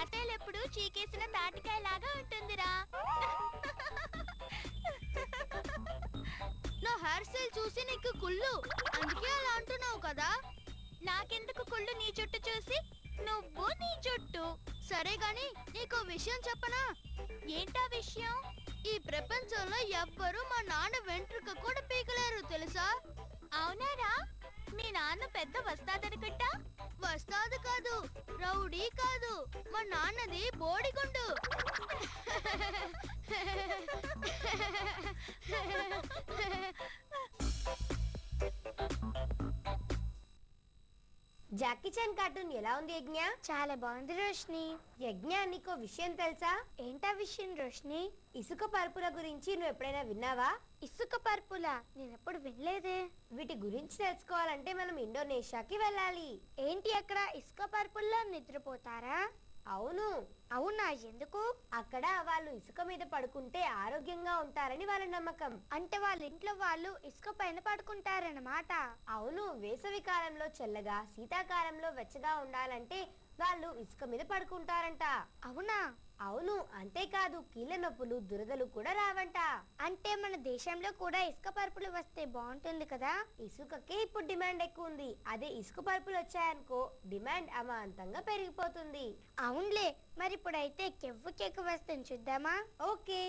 పొట్టేలు ఎప్పుడు చీకేసిన తాటికాయ లాగా ఉంటుందిరా. నా హెయిర్ స్టైల్ చూసి నీకు కుళ్ళు, అందుకే అలా అంటున్నావు కదా. నాకెందుకు కుళ్ళు నీ జుట్టు చూసి? నువ్వు నీ జుట్టు. సరే గాని నీకో విషయం చెప్పనా? ఏంటా విషయం? ఈ ప్రపంచంలో ఎవ్వరూ మా నాన్న వెంట్రుక కూడా పీకలేరు తెలుసా? అవునారా? మీ నాన్న పెద్ద వస్తాదనుకుంటా. వస్తాదు కాదు, రౌడీ కాదు, మా నాన్నది బోడిగుండు. జాకీ చాన్ కార్టూన్ ఎలా ఉంది యజ్ఞ? చాలా బాగుంది రోష్ని. యజ్ఞ, నీకో విషయం తెలుసా? ఏంటా విషయం రోష్ని? ఇసుక పరుపుల గురించి నువ్వు ఎప్పుడైనా విన్నావా? ఇసుక పరుపులా? నేనెప్పుడు వినలేదే. వీటి గురించి తెలుసుకోవాలంటే మనం ఇండోనేషియాకి వెళ్ళాలి. ఏంటి, అక్కడ ఇసుక పరుపుల్లో నిద్రపోతారా? అవును. అవునా? ఎందుకు? అక్కడ వాళ్ళు ఇసుక మీద పడుకుంటే ఆరోగ్యంగా ఉంటారని వాళ్ళ నమ్మకం. అంటే వాళ్ళ ఇంట్లో వాళ్ళు ఇసుక పైన పడుకుంటారన్నమాట. అవును. వేసవి కాలంలో చల్లగా, శీతాకాలంలో వెచ్చగా ఉండాలంటే వాళ్ళు ఇసుక మీద పడుకుంటారంట. అవునా? అవును. అంతేకాదు, కీళ్ళ నొప్పులు, దురదలు కూడా రావంట. అంటే మన దేశంలో కూడా ఇసుక పరుపులు వస్తే బాగుంటుంది కదా. ఇసుకకే ఇప్పుడు డిమాండ్ ఎక్కువ ఉంది. అదే ఇసుక పరుపులు వచ్చాయనుకో డిమాండ్ అమాంతంగా పెరిగిపోతుంది. అవునులే. మరి ఇప్పుడైతే కెవ్వు కేక్ వస్తుంది, చూద్దామా? ఓకే.